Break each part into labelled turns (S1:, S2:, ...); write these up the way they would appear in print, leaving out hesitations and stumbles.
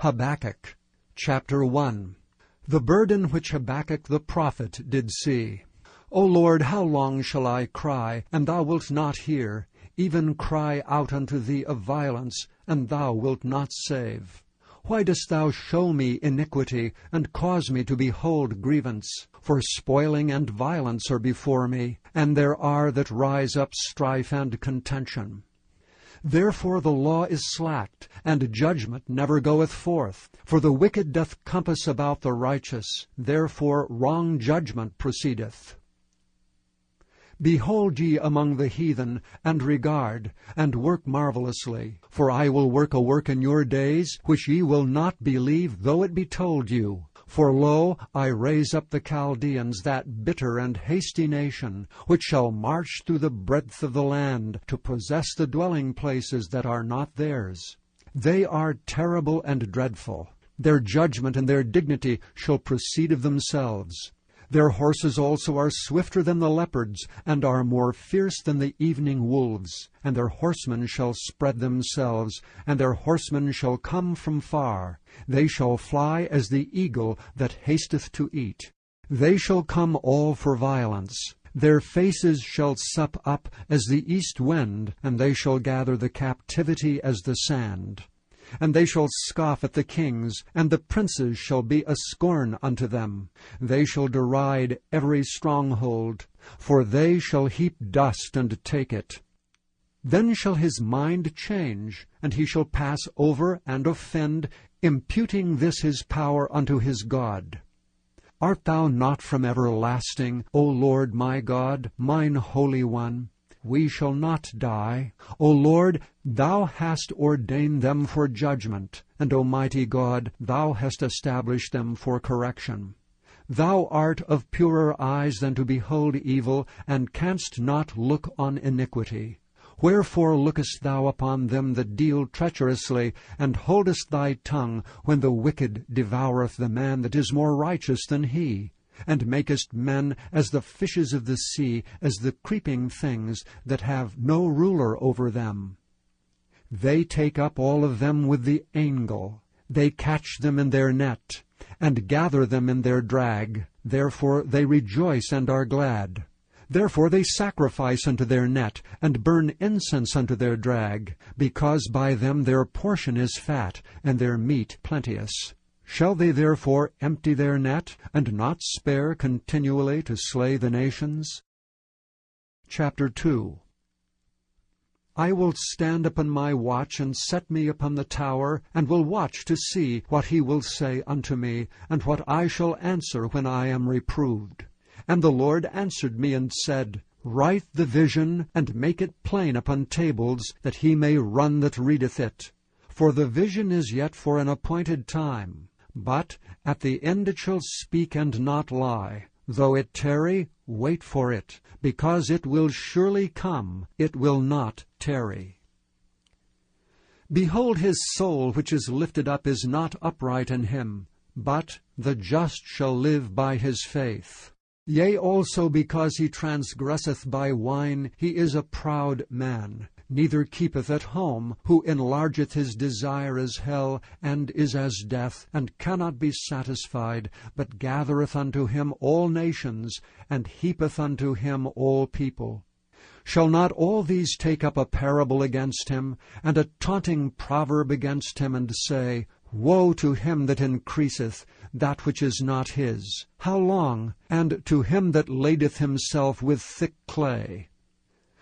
S1: Habakkuk chapter 1. The burden which Habakkuk the prophet did see. O Lord, how long shall I cry, and thou wilt not hear, even cry out unto thee of violence, and thou wilt not save? Why dost thou show me iniquity, and cause me to behold grievance? For spoiling and violence are before me, and there are that rise up strife and contention. Therefore the law is slacked, and judgment never goeth forth. For the wicked doth compass about the righteous, therefore wrong judgment proceedeth. Behold ye among the heathen, and regard, and work marvelously. For I will work a work in your days, which ye will not believe, though it be told you. For lo, I raise up the Chaldeans, that bitter and hasty nation, which shall march through the breadth of the land, to possess the dwelling places that are not theirs. They are terrible and dreadful. Their judgment and their dignity shall proceed of themselves. Their horses also are swifter than the leopards, and are more fierce than the evening wolves. And their horsemen shall spread themselves, and their horsemen shall come from far. They shall fly as the eagle that hasteth to eat. They shall come all for violence. Their faces shall sup up as the east wind, and they shall gather the captivity as the sand. And they shall scoff at the kings, and the princes shall be a scorn unto them. They shall deride every stronghold, for they shall heap dust and take it. Then shall his mind change, and he shall pass over and offend, imputing this his power unto his God. Art thou not from everlasting, O Lord my God, mine Holy One? We shall not die. O Lord, thou hast ordained them for judgment, and, O mighty God, thou hast established them for correction. Thou art of purer eyes than to behold evil, and canst not look on iniquity. Wherefore lookest thou upon them that deal treacherously, and holdest thy tongue when the wicked devoureth the man that is more righteous than he? And makest men as the fishes of the sea, as the creeping things that have no ruler over them. They take up all of them with the angle. They catch them in their net, and gather them in their drag. Therefore they rejoice and are glad. Therefore they sacrifice unto their net, and burn incense unto their drag, because by them their portion is fat, and their meat plenteous. Shall they therefore empty their net, and not spare continually to slay the nations? Chapter 2. I will stand upon my watch, and set me upon the tower, and will watch to see what he will say unto me, and what I shall answer when I am reproved. And the Lord answered me and said, Write the vision, and make it plain upon tables, that he may run that readeth it. For the vision is yet for an appointed time. But at the end it shall speak and not lie. Though it tarry, wait for it, because it will surely come, it will not tarry. Behold, his soul which is lifted up is not upright in him, but the just shall live by his faith. Yea, also because he transgresseth by wine, he is a proud man. Neither keepeth at home, who enlargeth his desire as hell, and is as death, and cannot be satisfied, but gathereth unto him all nations, and heapeth unto him all people. Shall not all these take up a parable against him, and a taunting proverb against him, and say, Woe to him that increaseth that which is not his! How long? And to him that ladeth himself with thick clay.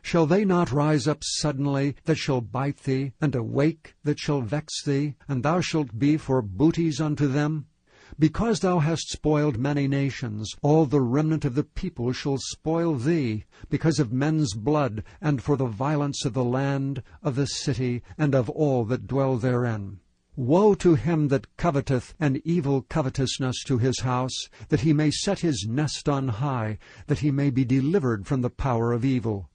S1: Shall they not rise up suddenly that shall bite thee, and awake that shall vex thee, and thou shalt be for booties unto them? Because thou hast spoiled many nations, all the remnant of the people shall spoil thee, because of men's blood, and for the violence of the land, of the city, and of all that dwell therein. Woe to him that coveteth an evil covetousness to his house, that he may set his nest on high, that he may be delivered from the power of evil.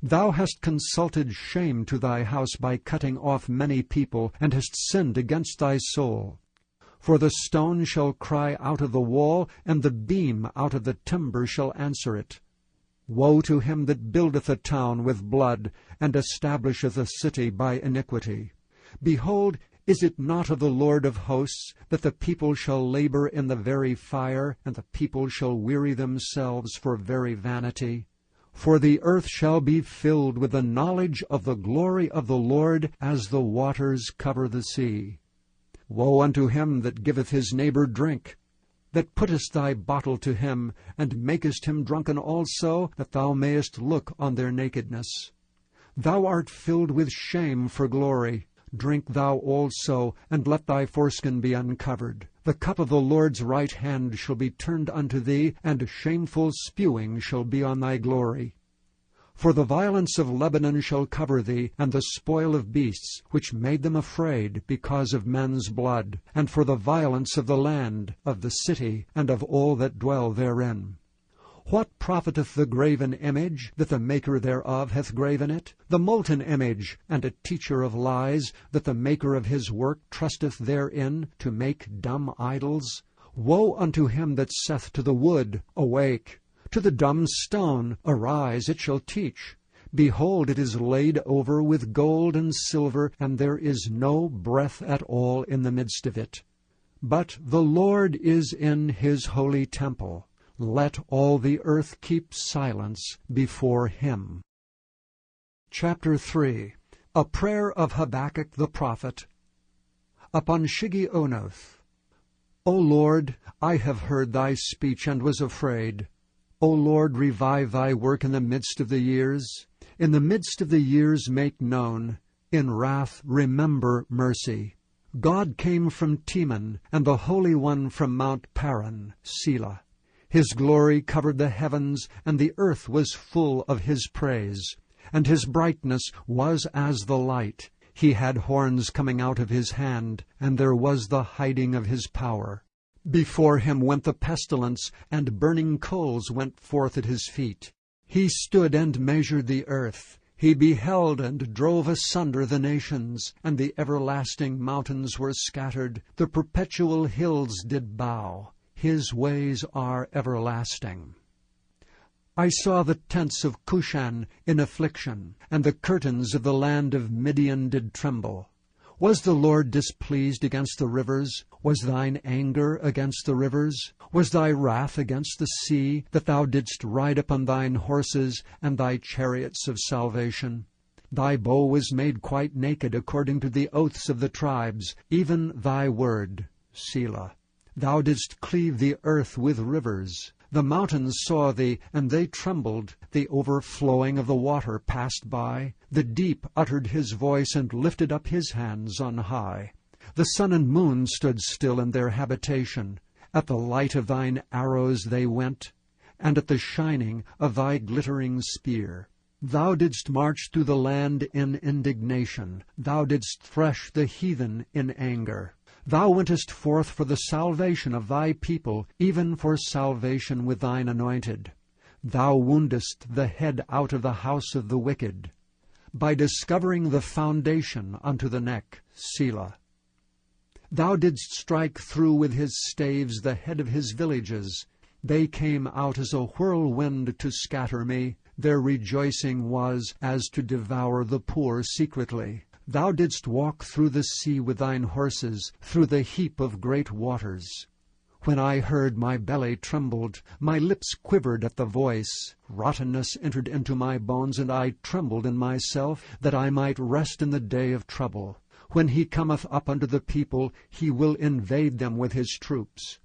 S1: Thou hast consulted shame to thy house by cutting off many people, and hast sinned against thy soul. For the stone shall cry out of the wall, and the beam out of the timber shall answer it. Woe to him that buildeth a town with blood, and establisheth a city by iniquity. Behold, Is it not of the Lord of hosts that the people shall labor in the very fire, and the people shall weary themselves for very vanity? For the earth shall be filled with the knowledge of the glory of the Lord, as the waters cover the sea. Woe unto him that giveth his neighbor drink, that puttest thy bottle to him, and makest him drunken also, that thou mayest look on their nakedness. Thou art filled with shame for glory. Drink thou also, and let thy foreskin be uncovered. The cup of the Lord's right hand shall be turned unto thee, and shameful spewing shall be on thy glory. For the violence of Lebanon shall cover thee, and the spoil of beasts, which made them afraid because of men's blood, and for the violence of the land, of the city, and of all that dwell therein. What profiteth the graven image, that the maker thereof hath graven it? The molten image, and a teacher of lies, that the maker of his work trusteth therein, to make dumb idols? Woe unto him that saith to the wood, Awake! To the dumb stone, Arise, it shall teach. Behold, it is laid over with gold and silver, and there is no breath at all in the midst of it. But the Lord is in his holy temple. Let all the earth keep silence before him. Chapter 3. A prayer of Habakkuk the prophet. Upon Shigionoth. O Lord, I have heard thy speech and was afraid. O Lord, revive thy work in the midst of the years. In the midst of the years make known. In wrath remember mercy. God came from Teman, and the Holy One from Mount Paran, Selah. His glory covered the heavens, and the earth was full of his praise. And his brightness was as the light. He had horns coming out of his hand, and there was the hiding of his power. Before him went the pestilence, and burning coals went forth at his feet. He stood and measured the earth. He beheld and drove asunder the nations, and the everlasting mountains were scattered. The perpetual hills did bow. His ways are everlasting. I saw the tents of Cushan in affliction, and the curtains of the land of Midian did tremble. Was the Lord displeased against the rivers? Was thine anger against the rivers? Was thy wrath against the sea, that thou didst ride upon thine horses, and thy chariots of salvation? Thy bow was made quite naked according to the oaths of the tribes, even thy word, Selah. Thou didst cleave the earth with rivers. The mountains saw thee, and they trembled. The overflowing of the water passed by. The deep uttered his voice, and lifted up his hands on high. The sun and moon stood still in their habitation. At the light of thine arrows they went, and at the shining of thy glittering spear. Thou didst march through the land in indignation. Thou didst thresh the heathen in anger. Thou wentest forth for the salvation of thy people, even for salvation with thine anointed. Thou woundest the head out of the house of the wicked, by discovering the foundation unto the neck, Selah. Thou didst strike through with his staves the head of his villages. They came out as a whirlwind to scatter me. Their rejoicing was as to devour the poor secretly. Thou didst walk through the sea with thine horses, through the heap of great waters. When I heard, my belly trembled, my lips quivered at the voice. Rottenness entered into my bones, and I trembled in myself, that I might rest in the day of trouble. When he cometh up unto the people, he will invade them with his troops.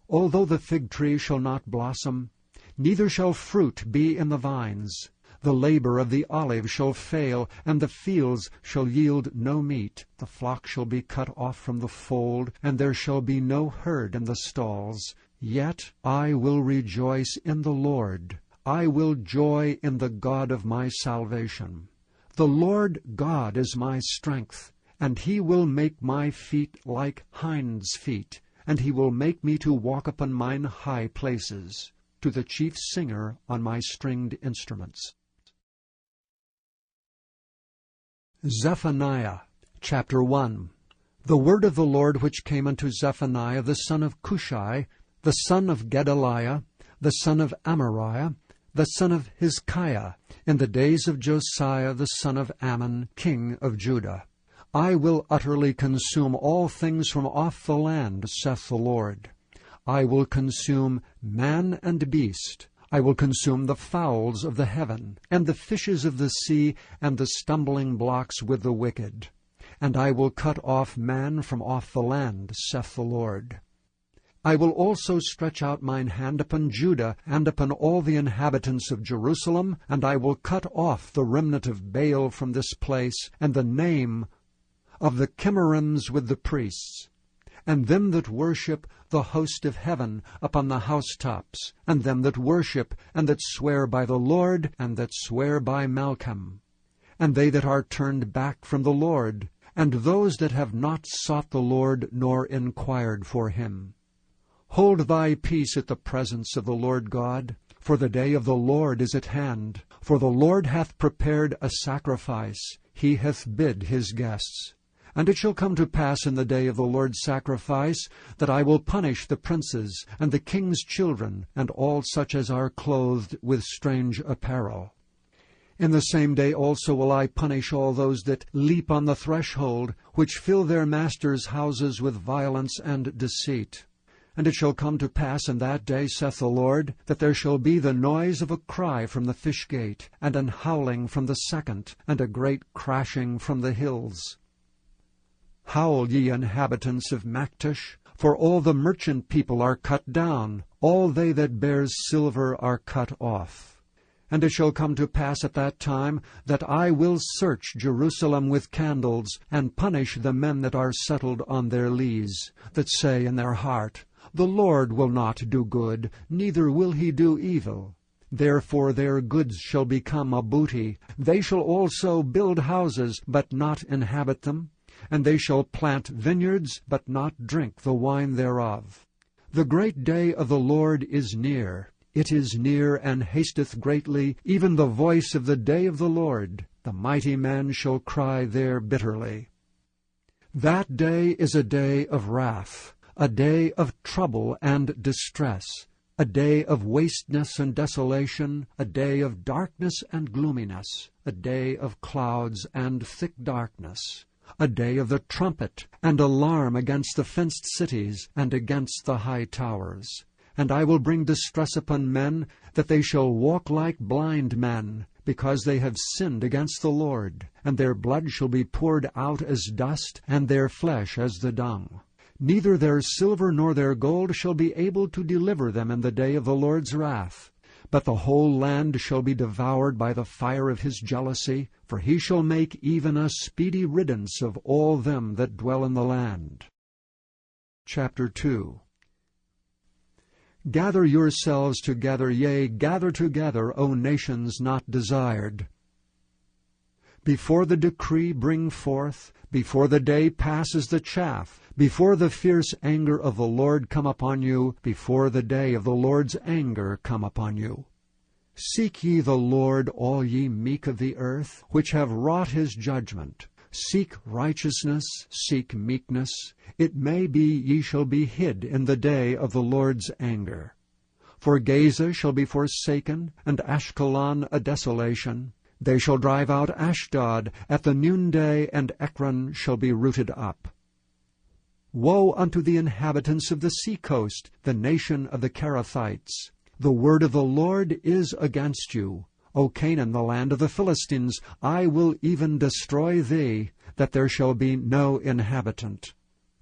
S1: Although the fig tree shall not blossom, neither shall fruit be in the vines, the labor of the olive shall fail, and the fields shall yield no meat. The flock shall be cut off from the fold, and there shall be no herd in the stalls. Yet I will rejoice in the Lord. I will joy in the God of my salvation. The Lord God is my strength, and he will make my feet like hinds' feet, and he will make me to walk upon mine high places, to the chief singer on my stringed instruments. Zephaniah chapter 1. The word of the Lord which came unto Zephaniah the son of Cushai, the son of Gedaliah, the son of Amariah, the son of Hizkiah, in the days of Josiah the son of Ammon, king of Judah. I will utterly consume all things from off the land, saith the Lord. I will consume man and beast. I will consume the fowls of the heaven, and the fishes of the sea, and the stumbling blocks with the wicked. And I will cut off man from off the land, saith the Lord. I will also stretch out mine hand upon Judah, and upon all the inhabitants of Jerusalem, and I will cut off the remnant of Baal from this place, and the name of the Chimerims with the priests, and them that worship the host of heaven upon the housetops, and them that worship, and that swear by the Lord, and that swear by Malcham, and they that are turned back from the Lord, and those that have not sought the Lord, nor inquired for him. Hold thy peace at the presence of the Lord God, for the day of the Lord is at hand. For the Lord hath prepared a sacrifice, he hath bid his guests. And it shall come to pass in the day of the Lord's sacrifice, that I will punish the princes, and the king's children, and all such as are clothed with strange apparel. In the same day also will I punish all those that leap on the threshold, which fill their masters' houses with violence and deceit. And it shall come to pass in that day, saith the Lord, that there shall be the noise of a cry from the fish gate, and an howling from the second, and a great crashing from the hills. Howl, ye inhabitants of Maktesh, for all the merchant people are cut down, all they that bears silver are cut off. And it shall come to pass at that time, that I will search Jerusalem with candles, and punish the men that are settled on their lees, that say in their heart, The Lord will not do good, neither will he do evil. Therefore their goods shall become a booty. They shall also build houses, but not inhabit them. And they shall plant vineyards, but not drink the wine thereof. The great day of the Lord is near. It is near, and hasteth greatly, even the voice of the day of the Lord. The mighty man shall cry there bitterly. That day is a day of wrath, a day of trouble and distress, a day of wasteness and desolation, a day of darkness and gloominess, a day of clouds and thick darkness, a day of the trumpet and alarm against the fenced cities and against the high towers. And I will bring distress upon men, that they shall walk like blind men, because they have sinned against the Lord, and their blood shall be poured out as dust, and their flesh as the dung. Neither their silver nor their gold shall be able to deliver them in the day of the Lord's wrath. But the whole land shall be devoured by the fire of his jealousy, for he shall make even a speedy riddance of all them that dwell in the land. Chapter 2. Gather yourselves together, yea, gather together, O nations not desired. Before the decree bring forth, before the day passes the chaff, before the fierce anger of the Lord come upon you, before the day of the Lord's anger come upon you. Seek ye the Lord, all ye meek of the earth, which have wrought his judgment. Seek righteousness, seek meekness. It may be ye shall be hid in the day of the Lord's anger. For Gaza shall be forsaken, and Ashkelon a desolation. They shall drive out Ashdod at the noonday, and Ekron shall be rooted up. Woe unto the inhabitants of the sea-coast, the nation of the Cherethites! The word of the Lord is against you. O Canaan, the land of the Philistines, I will even destroy thee, that there shall be no inhabitant.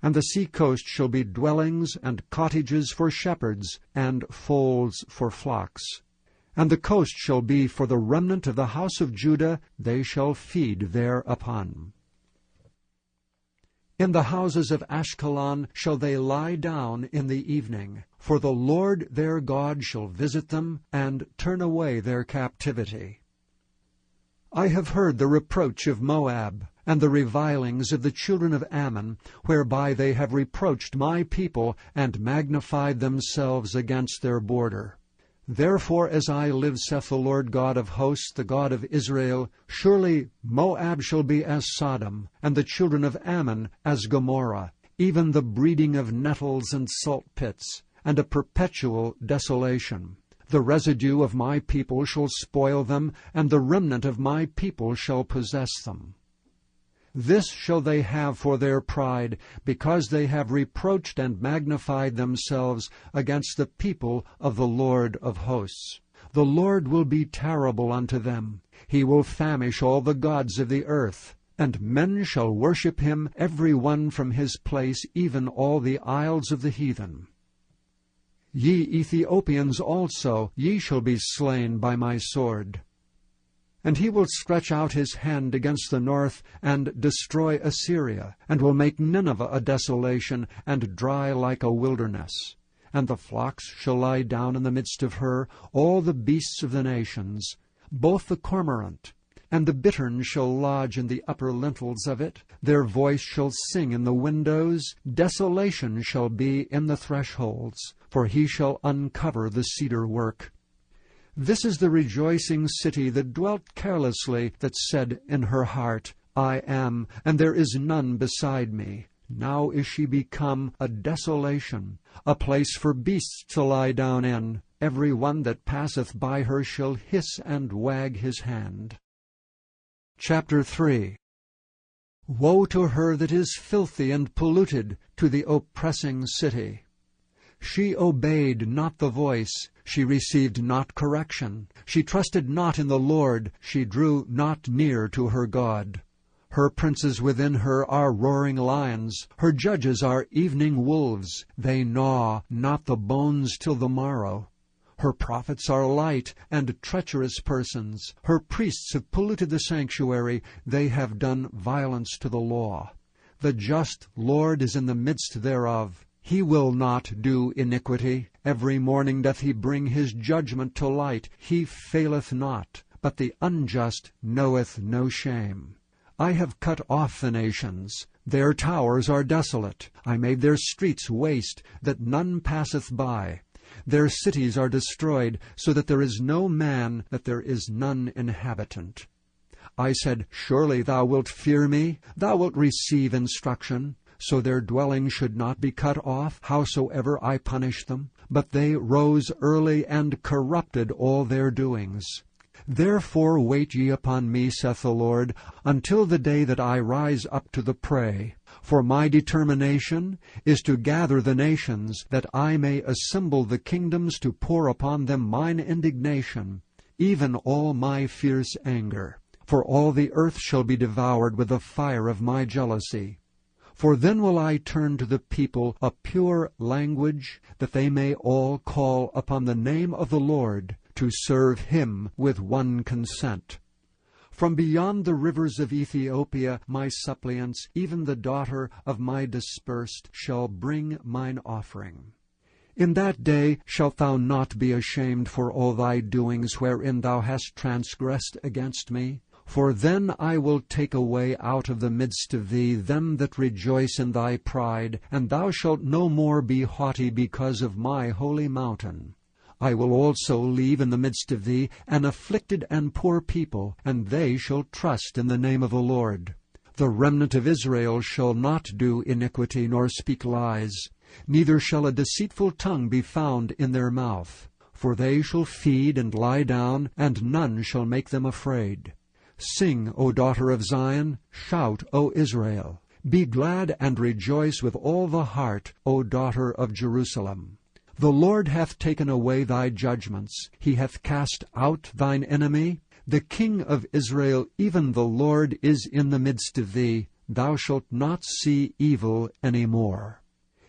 S1: And the sea-coast shall be dwellings and cottages for shepherds, and folds for flocks. And the coast shall be for the remnant of the house of Judah, they shall feed thereupon. In the houses of Ashkelon shall they lie down in the evening, for the Lord their God shall visit them, and turn away their captivity. I have heard the reproach of Moab, and the revilings of the children of Ammon, whereby they have reproached my people, and magnified themselves against their border. Therefore, as I live, saith the Lord God of hosts, the God of Israel, surely Moab shall be as Sodom, and the children of Ammon as Gomorrah, even the breeding of nettles and salt pits, and a perpetual desolation. The residue of my people shall spoil them, and the remnant of my people shall possess them. This shall they have for their pride, because they have reproached and magnified themselves against the people of the Lord of hosts. The Lord will be terrible unto them. He will famish all the gods of the earth. And men shall worship him, every one from his place, even all the isles of the heathen. Ye Ethiopians also, ye shall be slain by my sword. And he will stretch out his hand against the north, and destroy Assyria, and will make Nineveh a desolation, and dry like a wilderness. And the flocks shall lie down in the midst of her, all the beasts of the nations, both the cormorant and the bittern shall lodge in the upper lintels of it. Their voice shall sing in the windows. Desolation shall be in the thresholds, for he shall uncover the cedar work. This is the rejoicing city that dwelt carelessly, that said in her heart, I am, and there is none beside me. Now is she become a desolation, a place for beasts to lie down in. Every one that passeth by her shall hiss and wag his hand. Chapter 3. Woe to her that is filthy and polluted, to the oppressing city! She obeyed not the voice, she received not correction. She trusted not in the Lord, she drew not near to her God. Her princes within her are roaring lions, her judges are evening wolves. They gnaw not the bones till the morrow. Her prophets are light and treacherous persons. Her priests have polluted the sanctuary. They have done violence to the law. The just Lord is in the midst thereof. He will not do iniquity. Every morning doth he bring his judgment to light. He faileth not, but the unjust knoweth no shame. I have cut off the nations. Their towers are desolate. I made their streets waste, that none passeth by. Their cities are destroyed, so that there is no man, that there is none inhabitant. I said, Surely thou wilt fear me, thou wilt receive instruction. So their dwelling should not be cut off, howsoever I punish them. But they rose early, and corrupted all their doings. Therefore wait ye upon me, saith the Lord, until the day that I rise up to the prey. For my determination is to gather the nations, that I may assemble the kingdoms, to pour upon them mine indignation, even all my fierce anger. For all the earth shall be devoured with the fire of my jealousy. For then will I turn to the people a pure language, that they may all call upon the name of the Lord, to serve him with one consent. From beyond the rivers of Ethiopia my suppliants, even the daughter of my dispersed, shall bring mine offering. In that day shalt thou not be ashamed for all thy doings wherein thou hast transgressed against me. For then I will take away out of the midst of thee them that rejoice in thy pride, and thou shalt no more be haughty because of my holy mountain. I will also leave in the midst of thee an afflicted and poor people, and they shall trust in the name of the Lord. The remnant of Israel shall not do iniquity nor speak lies, neither shall a deceitful tongue be found in their mouth. For they shall feed and lie down, and none shall make them afraid. Sing, O daughter of Zion, shout, O Israel. Be glad and rejoice with all the heart, O daughter of Jerusalem. The Lord hath taken away thy judgments. He hath cast out thine enemy. The King of Israel, even the Lord, is in the midst of thee. Thou shalt not see evil any more.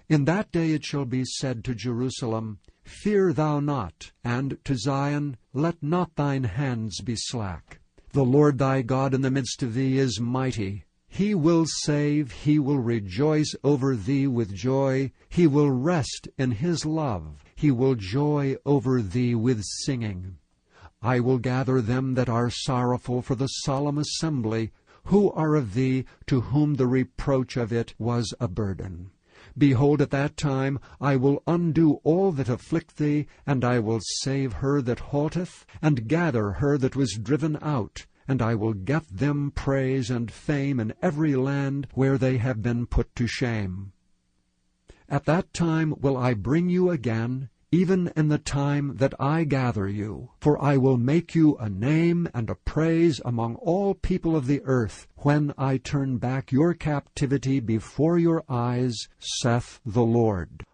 S1: In that day it shall be said to Jerusalem, Fear thou not, and to Zion, Let not thine hands be slack. The Lord thy God in the midst of thee is mighty. He will save, he will rejoice over thee with joy. He will rest in his love. He will joy over thee with singing. I will gather them that are sorrowful for the solemn assembly, who are of thee, to whom the reproach of it was a burden. Behold, at that time I will undo all that afflict thee, and I will save her that halteth, and gather her that was driven out, and I will get them praise and fame in every land where they have been put to shame. At that time will I bring you again, even in the time that I gather you. For I will make you a name and a praise among all people of the earth, when I turn back your captivity before your eyes, saith the Lord.